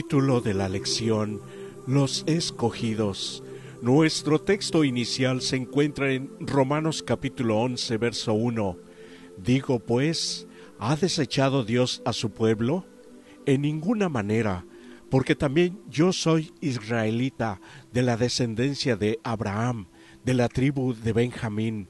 Título de la lección: Los escogidos. Nuestro texto inicial se encuentra en Romanos capítulo 11, verso 1. Digo pues, ¿ha desechado Dios a su pueblo? En ninguna manera, porque también yo soy israelita, de la descendencia de Abraham, de la tribu de Benjamín.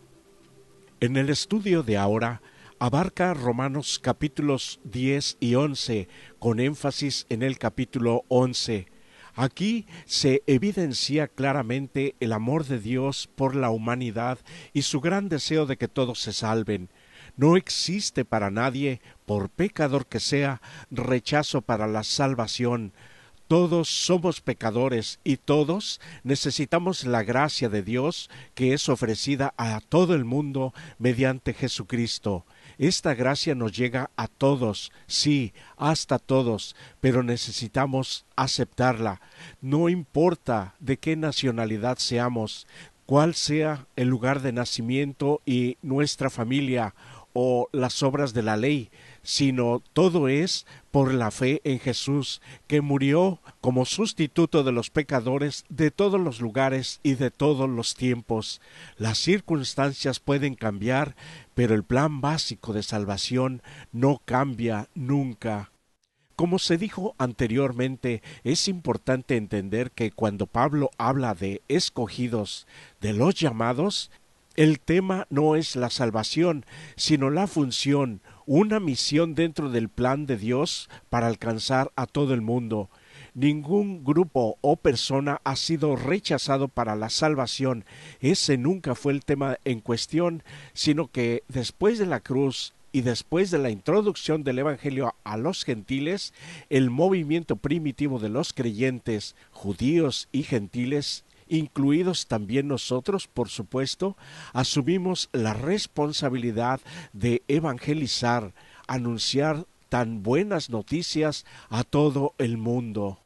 En el estudio de ahora, abarca Romanos capítulos 10 y 11, con énfasis en el capítulo 11. Aquí se evidencia claramente el amor de Dios por la humanidad y su gran deseo de que todos se salven. No existe para nadie, por pecador que sea, rechazo para la salvación. Todos somos pecadores y todos necesitamos la gracia de Dios que es ofrecida a todo el mundo mediante Jesucristo. Esta gracia nos llega a todos, sí, hasta todos, pero necesitamos aceptarla. No importa de qué nacionalidad seamos, cuál sea el lugar de nacimiento y nuestra familia o las obras de la ley, sino todo es por la fe en Jesús, que murió como sustituto de los pecadores de todos los lugares y de todos los tiempos. Las circunstancias pueden cambiar, pero el plan básico de salvación no cambia nunca. Como se dijo anteriormente, es importante entender que cuando Pablo habla de escogidos, de los llamados, el tema no es la salvación, sino la función, una misión dentro del plan de Dios para alcanzar a todo el mundo. Ningún grupo o persona ha sido rechazado para la salvación. Ese nunca fue el tema en cuestión, sino que después de la cruz y después de la introducción del Evangelio a los gentiles, el movimiento primitivo de los creyentes, judíos y gentiles, incluidos también nosotros, por supuesto, asumimos la responsabilidad de evangelizar, anunciar tan buenas noticias a todo el mundo.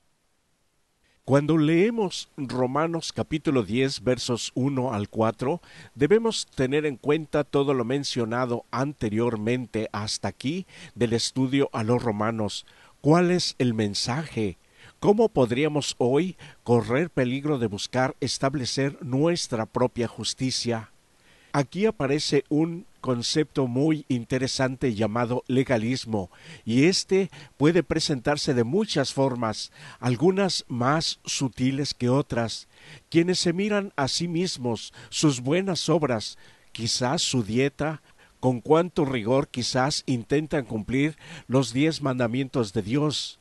Cuando leemos Romanos capítulo 10 versos 1 al 4, debemos tener en cuenta todo lo mencionado anteriormente hasta aquí del estudio a los romanos. ¿Cuál es el mensaje? ¿Cómo podríamos hoy correr peligro de buscar establecer nuestra propia justicia? Aquí aparece un concepto muy interesante llamado legalismo, y este puede presentarse de muchas formas, algunas más sutiles que otras. Quienes se miran a sí mismos, sus buenas obras, quizás su dieta, con cuánto rigor quizás intentan cumplir los 10 mandamientos de Dios.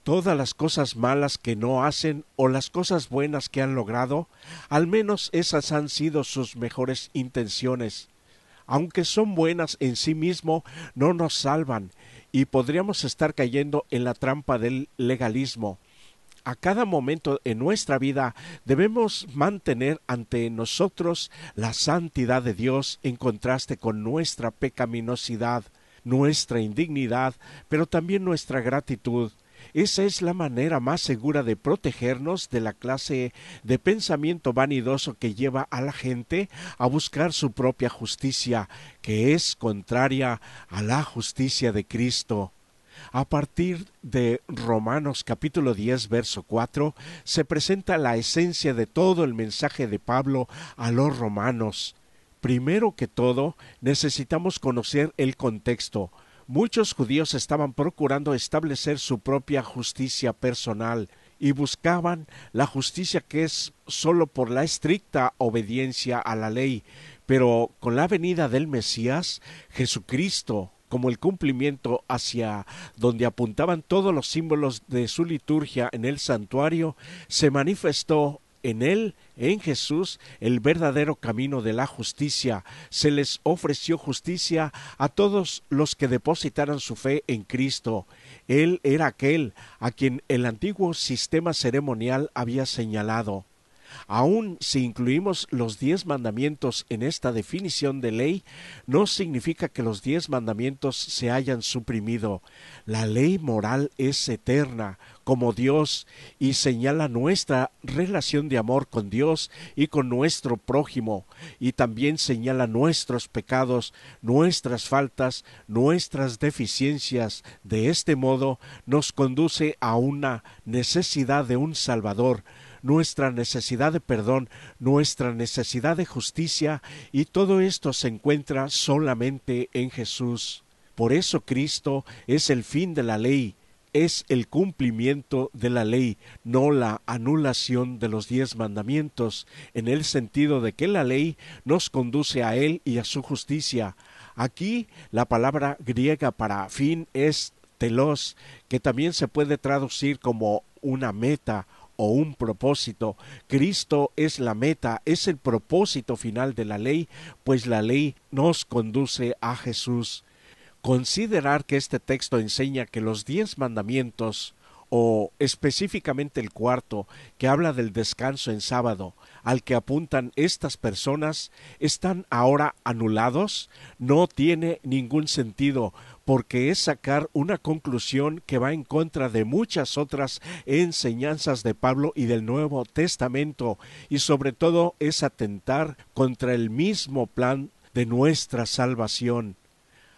Todas las cosas malas que no hacen o las cosas buenas que han logrado, al menos esas han sido sus mejores intenciones. Aunque son buenas en sí mismo, no nos salvan y podríamos estar cayendo en la trampa del legalismo. A cada momento en nuestra vida debemos mantener ante nosotros la santidad de Dios en contraste con nuestra pecaminosidad, nuestra indignidad, pero también nuestra gratitud. Esa es la manera más segura de protegernos de la clase de pensamiento vanidoso que lleva a la gente a buscar su propia justicia, que es contraria a la justicia de Cristo. A partir de Romanos capítulo 10 verso 4 se presenta la esencia de todo el mensaje de Pablo a los romanos. Primero que todo, necesitamos conocer el contexto. Muchos judíos estaban procurando establecer su propia justicia personal y buscaban la justicia que es sólo por la estricta obediencia a la ley, pero con la venida del Mesías, Jesucristo, como el cumplimiento hacia donde apuntaban todos los símbolos de su liturgia en el santuario, se manifestó en él, en Jesús, el verdadero camino de la justicia. Se les ofreció justicia a todos los que depositaran su fe en Cristo. Él era aquel a quien el antiguo sistema ceremonial había señalado. Aun si incluimos los 10 mandamientos en esta definición de ley, no significa que los 10 mandamientos se hayan suprimido. La ley moral es eterna, como Dios, y señala nuestra relación de amor con Dios y con nuestro prójimo, y también señala nuestros pecados, nuestras faltas, nuestras deficiencias. De este modo nos conduce a una necesidad de un Salvador, nuestra necesidad de perdón, nuestra necesidad de justicia, y todo esto se encuentra solamente en Jesús. Por eso Cristo es el fin de la ley, es el cumplimiento de la ley, no la anulación de los 10 mandamientos, en el sentido de que la ley nos conduce a Él y a su justicia. Aquí la palabra griega para fin es telos, que también se puede traducir como una meta o un propósito. Cristo es la meta, es el propósito final de la ley, pues la ley nos conduce a Jesús. Considerar que este texto enseña que los 10 mandamientos, o específicamente el cuarto, que habla del descanso en sábado, al que apuntan estas personas, están ahora anulados, no tiene ningún sentido, porque es sacar una conclusión que va en contra de muchas otras enseñanzas de Pablo y del Nuevo Testamento, y sobre todo es atentar contra el mismo plan de nuestra salvación.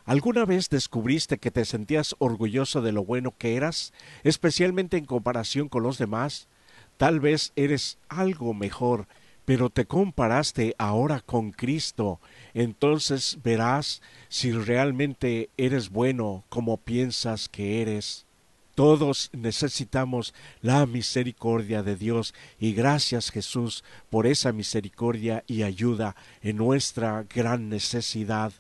¿Alguna vez descubriste que te sentías orgulloso de lo bueno que eras, especialmente en comparación con los demás? Tal vez eres algo mejor, pero te comparaste ahora con Cristo. Entonces verás si realmente eres bueno como piensas que eres. Todos necesitamos la misericordia de Dios, y gracias, Jesús, por esa misericordia y ayuda en nuestra gran necesidad.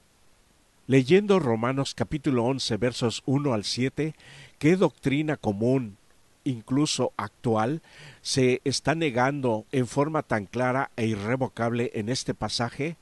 Leyendo Romanos capítulo 11 versos 1 al 7, ¿qué doctrina común, incluso actual, se está negando en forma tan clara e irrevocable en este pasaje?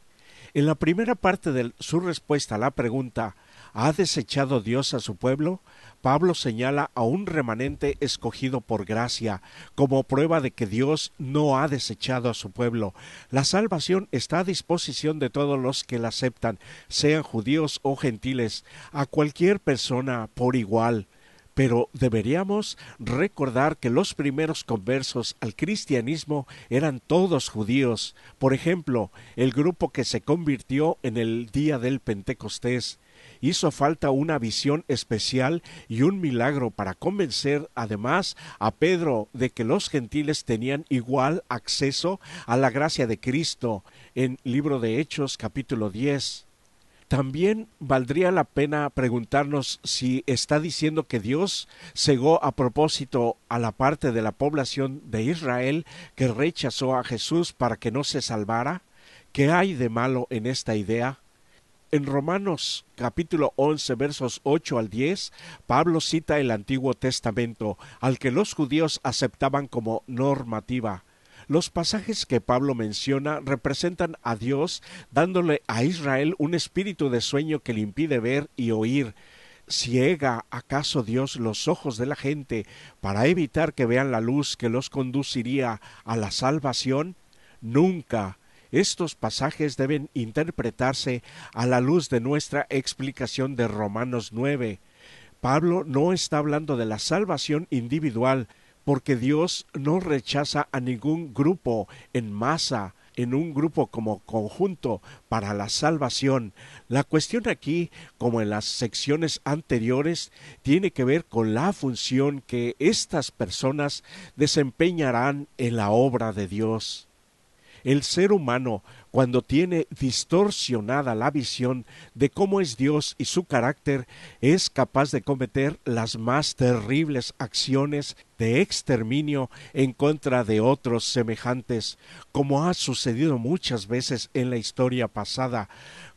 En la primera parte de su respuesta a la pregunta ¿ha desechado Dios a su pueblo?, Pablo señala a un remanente escogido por gracia, como prueba de que Dios no ha desechado a su pueblo. La salvación está a disposición de todos los que la aceptan, sean judíos o gentiles, a cualquier persona por igual. Pero deberíamos recordar que los primeros conversos al cristianismo eran todos judíos. Por ejemplo, el grupo que se convirtió en el día del Pentecostés. Hizo falta una visión especial y un milagro para convencer además a Pedro de que los gentiles tenían igual acceso a la gracia de Cristo, en Libro de Hechos capítulo 10. También valdría la pena preguntarnos si está diciendo que Dios cegó a propósito a la parte de la población de Israel que rechazó a Jesús para que no se salvara. ¿Qué hay de malo en esta idea? En Romanos capítulo 11 versos 8 al 10, Pablo cita el Antiguo Testamento, al que los judíos aceptaban como normativa. Los pasajes que Pablo menciona representan a Dios dándole a Israel un espíritu de sueño que le impide ver y oír. ¿Ciega acaso Dios los ojos de la gente para evitar que vean la luz que los conduciría a la salvación? Nunca. Estos pasajes deben interpretarse a la luz de nuestra explicación de Romanos 9. Pablo no está hablando de la salvación individual, porque Dios no rechaza a ningún grupo en masa, en un grupo como conjunto para la salvación. La cuestión aquí, como en las secciones anteriores, tiene que ver con la función que estas personas desempeñarán en la obra de Dios. El ser humano, cuando tiene distorsionada la visión de cómo es Dios y su carácter, es capaz de cometer las más terribles acciones de exterminio en contra de otros semejantes, como ha sucedido muchas veces en la historia pasada,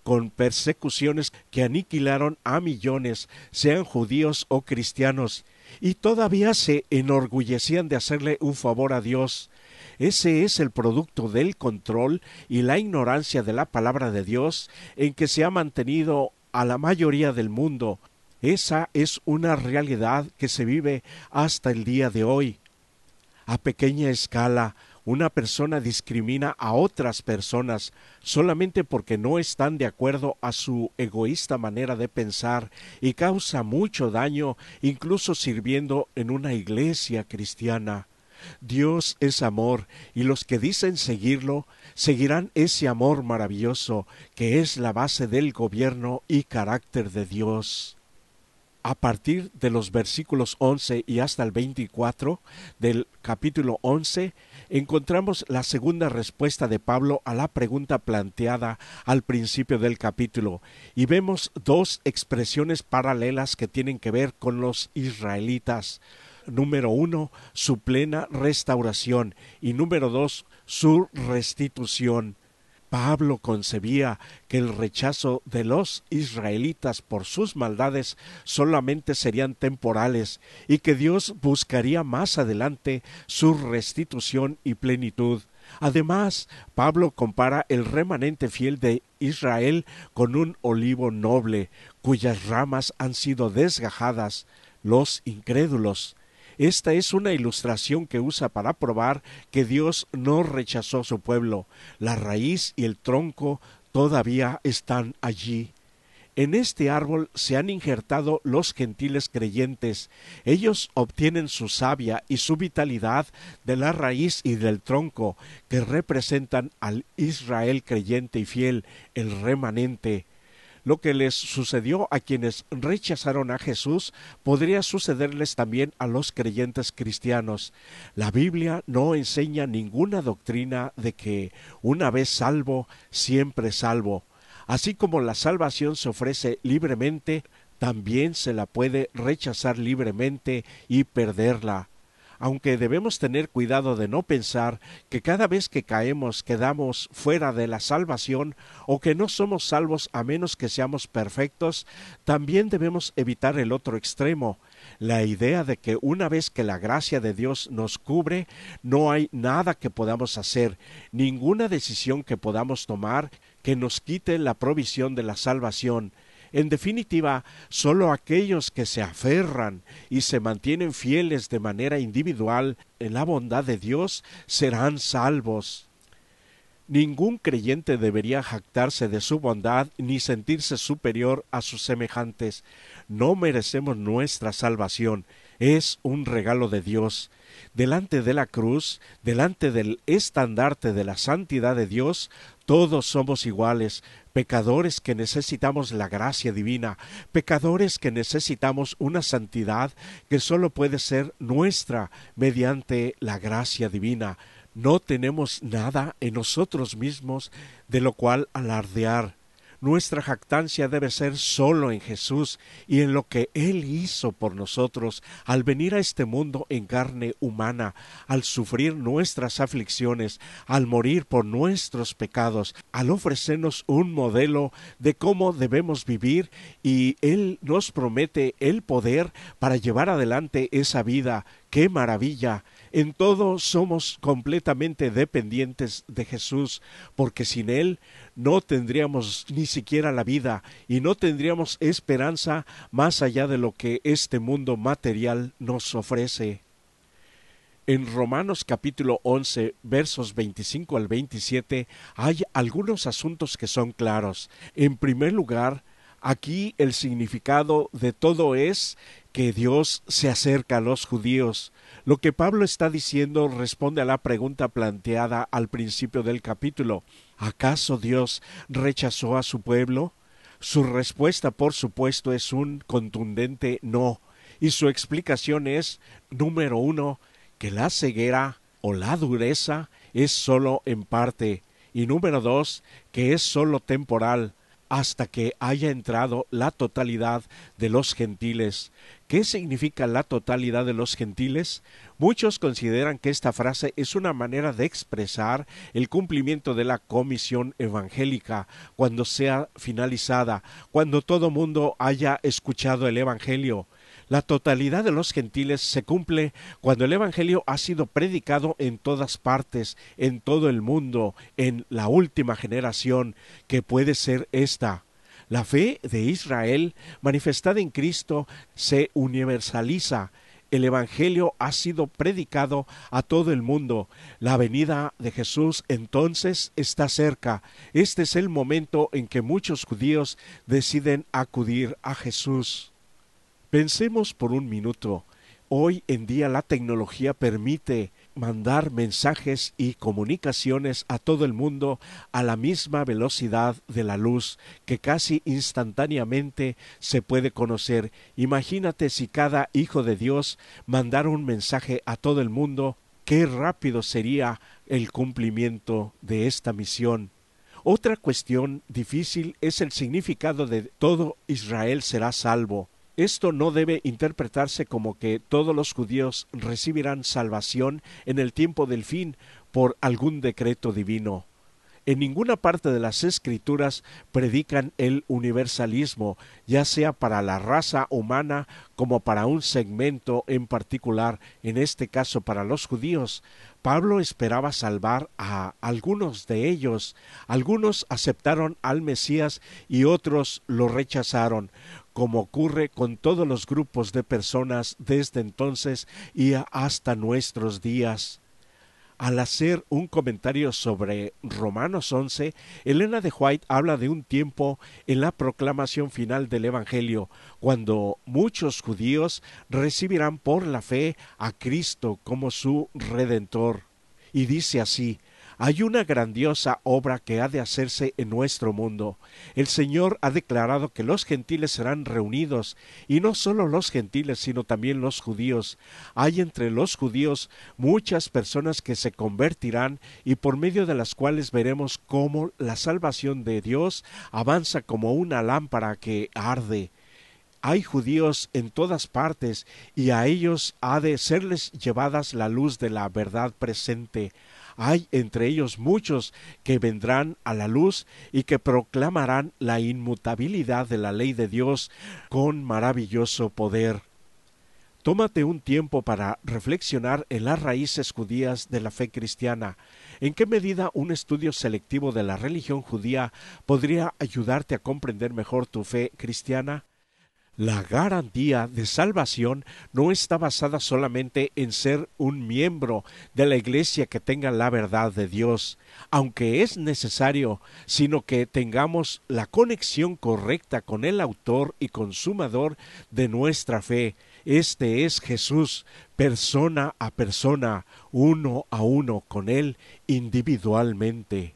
con persecuciones que aniquilaron a millones, sean judíos o cristianos, y todavía se enorgullecían de hacerle un favor a Dios. Ese es el producto del control y la ignorancia de la palabra de Dios en que se ha mantenido a la mayoría del mundo. Esa es una realidad que se vive hasta el día de hoy. A pequeña escala, Una persona discrimina a otras personas solamente porque no están de acuerdo a su egoísta manera de pensar y causa mucho daño, incluso sirviendo en una iglesia cristiana. Dios es amor, y los que dicen seguirlo, seguirán ese amor maravilloso que es la base del gobierno y carácter de Dios. A partir de los versículos 11 y hasta el 24 del capítulo 11, encontramos la segunda respuesta de Pablo a la pregunta planteada al principio del capítulo, y vemos dos expresiones paralelas que tienen que ver con los israelitas. Número 1, su plena restauración, y número 2, su restitución. Pablo concebía que el rechazo de los israelitas por sus maldades solamente serían temporales y que Dios buscaría más adelante su restitución y plenitud. Además, Pablo compara el remanente fiel de Israel con un olivo noble, cuyas ramas han sido desgajadas, los incrédulos. Esta es una ilustración que usa para probar que Dios no rechazó a su pueblo. La raíz y el tronco todavía están allí. En este árbol se han injertado los gentiles creyentes. Ellos obtienen su savia y su vitalidad de la raíz y del tronco, que representan al Israel creyente y fiel, el remanente. Lo que les sucedió a quienes rechazaron a Jesús podría sucederles también a los creyentes cristianos. La Biblia no enseña ninguna doctrina de que una vez salvo, siempre salvo. Así como la salvación se ofrece libremente, también se la puede rechazar libremente y perderla. Aunque debemos tener cuidado de no pensar que cada vez que caemos quedamos fuera de la salvación o que no somos salvos a menos que seamos perfectos, también debemos evitar el otro extremo, la idea de que una vez que la gracia de Dios nos cubre, no hay nada que podamos hacer, ninguna decisión que podamos tomar que nos quite la provisión de la salvación. En definitiva, sólo aquellos que se aferran y se mantienen fieles de manera individual en la bondad de Dios serán salvos. Ningún creyente debería jactarse de su bondad ni sentirse superior a sus semejantes. No merecemos nuestra salvación, es un regalo de Dios. Delante de la cruz, delante del estandarte de la santidad de Dios, todos somos iguales, pecadores que necesitamos la gracia divina, pecadores que necesitamos una santidad que sólo puede ser nuestra mediante la gracia divina. No tenemos nada en nosotros mismos de lo cual alardear. Nuestra jactancia debe ser solo en Jesús y en lo que Él hizo por nosotros al venir a este mundo en carne humana, al sufrir nuestras aflicciones, al morir por nuestros pecados, al ofrecernos un modelo de cómo debemos vivir, y Él nos promete el poder para llevar adelante esa vida. ¡Qué maravilla! En todo somos completamente dependientes de Jesús, porque sin Él no tendríamos ni siquiera la vida y no tendríamos esperanza más allá de lo que este mundo material nos ofrece. En Romanos capítulo 11, versos 25 al 27, hay algunos asuntos que son claros. En primer lugar, aquí el significado de todo es que Dios se acerca a los judíos. Lo que Pablo está diciendo responde a la pregunta planteada al principio del capítulo. ¿Acaso Dios rechazó a su pueblo? Su respuesta, por supuesto, es un contundente no, y su explicación es, número 1, que la ceguera o la dureza es sólo en parte, y número 2, que es sólo temporal, hasta que haya entrado la totalidad de los gentiles. ¿Qué significa la totalidad de los gentiles? Muchos consideran que esta frase es una manera de expresar el cumplimiento de la comisión evangélica cuando sea finalizada, cuando todo mundo haya escuchado el evangelio. La totalidad de los gentiles se cumple cuando el evangelio ha sido predicado en todas partes, en todo el mundo, en la última generación, que puede ser esta. La fe de Israel manifestada en Cristo se universaliza. el Evangelio ha sido predicado a todo el mundo. La venida de Jesús entonces está cerca. Este es el momento en que muchos judíos deciden acudir a Jesús. Pensemos por un minuto. Hoy en día la tecnología permite mandar mensajes y comunicaciones a todo el mundo a la misma velocidad de la luz, que casi instantáneamente se puede conocer. Imagínate si cada hijo de Dios mandara un mensaje a todo el mundo, qué rápido sería el cumplimiento de esta misión. Otra cuestión difícil es el significado de todo Israel será salvo. Esto no debe interpretarse como que todos los judíos recibirán salvación en el tiempo del fin por algún decreto divino. En ninguna parte de las Escrituras predican el universalismo, ya sea para la raza humana como para un segmento en particular, en este caso para los judíos. Pablo esperaba salvar a algunos de ellos. Algunos aceptaron al Mesías y otros lo rechazaron, como ocurre con todos los grupos de personas desde entonces y hasta nuestros días. Al hacer un comentario sobre Romanos 11, Elena de White habla de un tiempo en la proclamación final del Evangelio, cuando muchos judíos recibirán por la fe a Cristo como su Redentor. Y dice así: hay una grandiosa obra que ha de hacerse en nuestro mundo. El Señor ha declarado que los gentiles serán reunidos, y no solo los gentiles, sino también los judíos. Hay entre los judíos muchas personas que se convertirán, y por medio de las cuales veremos cómo la salvación de Dios avanza como una lámpara que arde. Hay judíos en todas partes, y a ellos ha de serles llevadas la luz de la verdad presente. Hay entre ellos muchos que vendrán a la luz y que proclamarán la inmutabilidad de la ley de Dios con maravilloso poder. Tómate un tiempo para reflexionar en las raíces judías de la fe cristiana. ¿En qué medida un estudio selectivo de la religión judía podría ayudarte a comprender mejor tu fe cristiana? La garantía de salvación no está basada solamente en ser un miembro de la Iglesia que tenga la verdad de Dios, aunque es necesario, sino que tengamos la conexión correcta con el autor y consumador de nuestra fe. Este es Jesús, persona a persona, uno a uno con Él individualmente.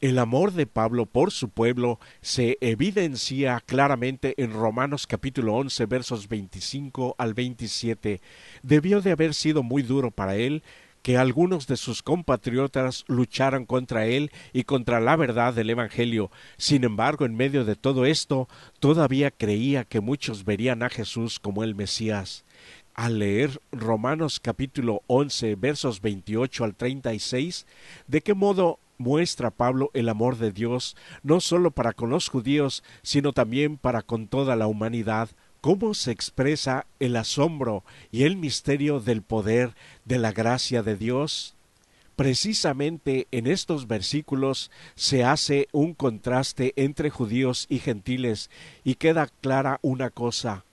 El amor de Pablo por su pueblo se evidencia claramente en Romanos capítulo 11 versos 25 al 27. Debió de haber sido muy duro para él que algunos de sus compatriotas lucharan contra él y contra la verdad del Evangelio. Sin embargo, en medio de todo esto, todavía creía que muchos verían a Jesús como el Mesías. Al leer Romanos capítulo 11 versos 28 al 36, ¿de qué modo muestra Pablo el amor de Dios, no solo para con los judíos, sino también para con toda la humanidad? ¿Cómo se expresa el asombro y el misterio del poder de la gracia de Dios? Precisamente en estos versículos se hace un contraste entre judíos y gentiles, y queda clara una cosa: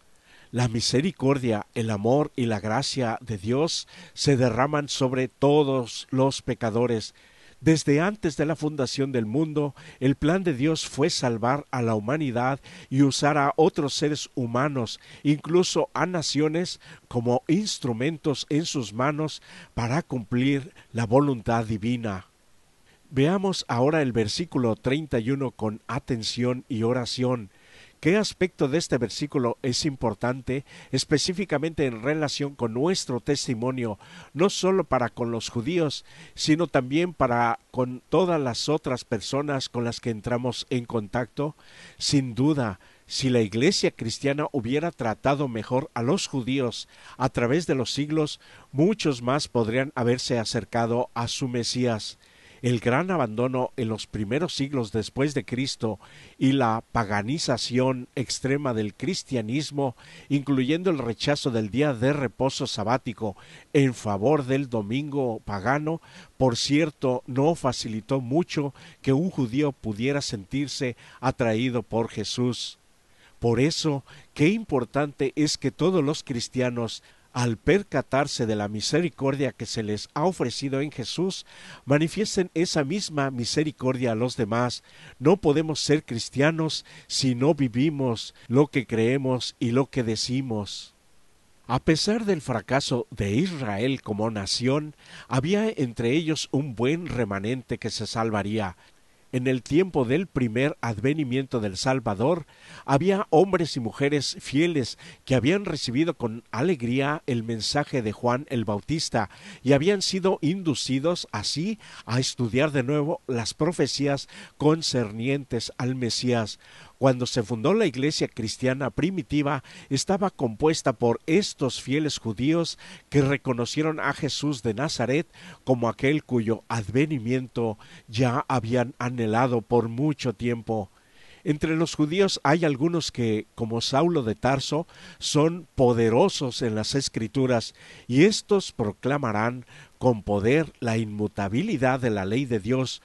la misericordia, el amor y la gracia de Dios se derraman sobre todos los pecadores. Desde antes de la fundación del mundo, el plan de Dios fue salvar a la humanidad y usar a otros seres humanos, incluso a naciones, como instrumentos en sus manos para cumplir la voluntad divina. Veamos ahora el versículo 31 con atención y oración. ¿Qué aspecto de este versículo es importante, específicamente en relación con nuestro testimonio, no solo para con los judíos, sino también para con todas las otras personas con las que entramos en contacto? Sin duda, si la Iglesia cristiana hubiera tratado mejor a los judíos a través de los siglos, muchos más podrían haberse acercado a su Mesías. El gran abandono en los primeros siglos después de Cristo y la paganización extrema del cristianismo, incluyendo el rechazo del día de reposo sabático en favor del domingo pagano, por cierto, no facilitó mucho que un judío pudiera sentirse atraído por Jesús. Por eso, qué importante es que todos los cristianos, al percatarse de la misericordia que se les ha ofrecido en Jesús, manifiesten esa misma misericordia a los demás. No podemos ser cristianos si no vivimos lo que creemos y lo que decimos. A pesar del fracaso de Israel como nación, había entre ellos un buen remanente que se salvaría. En el tiempo del primer advenimiento del Salvador, había hombres y mujeres fieles que habían recibido con alegría el mensaje de Juan el Bautista y habían sido inducidos así a estudiar de nuevo las profecías concernientes al Mesías. Cuando se fundó la iglesia cristiana primitiva, estaba compuesta por estos fieles judíos que reconocieron a Jesús de Nazaret como aquel cuyo advenimiento ya habían anhelado por mucho tiempo. Entre los judíos hay algunos que, como Saulo de Tarso, son poderosos en las Escrituras, y éstos proclamarán con poder la inmutabilidad de la ley de Dios,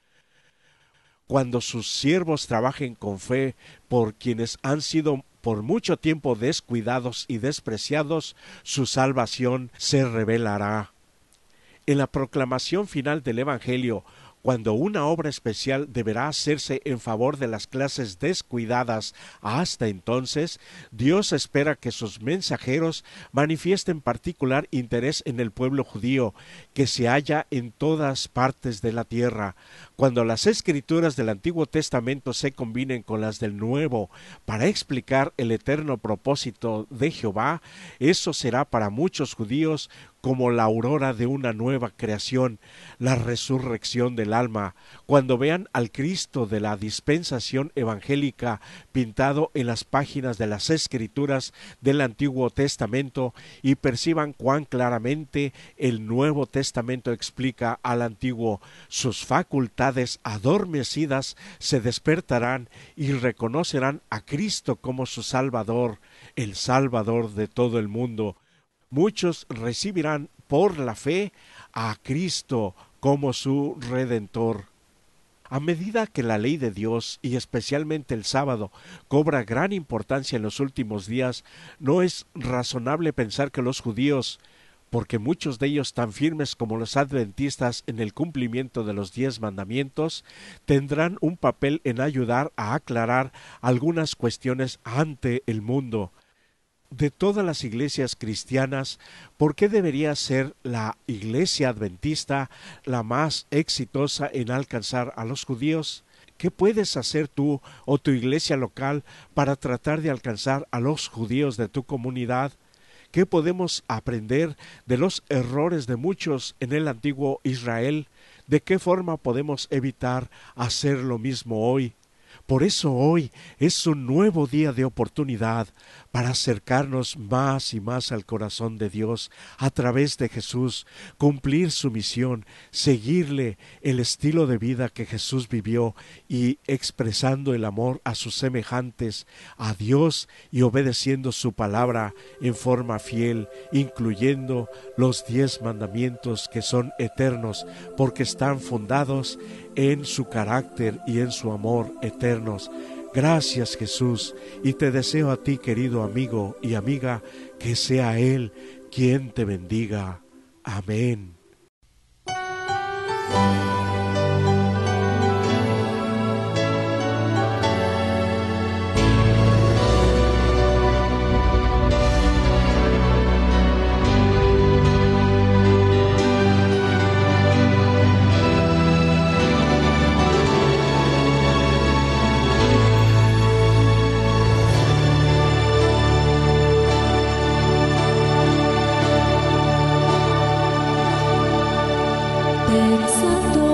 cuando sus siervos trabajen con fe por quienes han sido por mucho tiempo descuidados y despreciados, su salvación se revelará. En la proclamación final del Evangelio, cuando una obra especial deberá hacerse en favor de las clases descuidadas hasta entonces, Dios espera que sus mensajeros manifiesten particular interés en el pueblo judío, que se halla en todas partes de la tierra. Cuando las escrituras del Antiguo Testamento se combinen con las del Nuevo para explicar el eterno propósito de Jehová, eso será para muchos judíos como la aurora de una nueva creación, la resurrección del alma. Cuando vean al Cristo de la dispensación evangélica pintado en las páginas de las Escrituras del Antiguo Testamento y perciban cuán claramente el Nuevo Testamento explica al Antiguo, sus facultades adormecidas se despertarán y reconocerán a Cristo como su Salvador, el Salvador de todo el mundo. Muchos recibirán por la fe a Cristo como su Redentor. A medida que la ley de Dios, y especialmente el sábado, cobra gran importancia en los últimos días, no es razonable pensar que los judíos, porque muchos de ellos tan firmes como los adventistas en el cumplimiento de los 10 mandamientos, tendrán un papel en ayudar a aclarar algunas cuestiones ante el mundo. De todas las iglesias cristianas, ¿por qué debería ser la iglesia adventista la más exitosa en alcanzar a los judíos? ¿Qué puedes hacer tú o tu iglesia local para tratar de alcanzar a los judíos de tu comunidad? ¿Qué podemos aprender de los errores de muchos en el antiguo Israel? ¿De qué forma podemos evitar hacer lo mismo hoy? Por eso hoy es un nuevo día de oportunidad para acercarnos más y más al corazón de Dios a través de Jesús, cumplir su misión, seguirle el estilo de vida que Jesús vivió y expresando el amor a sus semejantes, a Dios y obedeciendo su palabra en forma fiel, incluyendo los 10 mandamientos que son eternos porque están fundados en su carácter y en su amor eternos. Gracias, Jesús, y te deseo a ti, querido amigo y amiga, que sea Él quien te bendiga. Amén. Pensando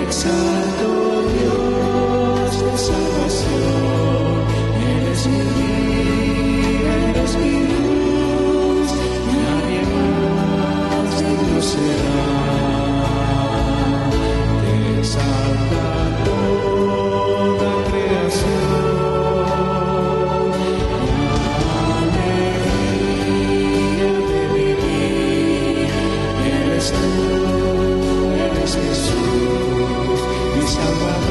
Exalto Dios de salvación, eres mi vida, eres mi luz, nadie más digno será. Te exalta toda creación, la alegría de vivir, eres tú, eres Jesús, mi Salvador.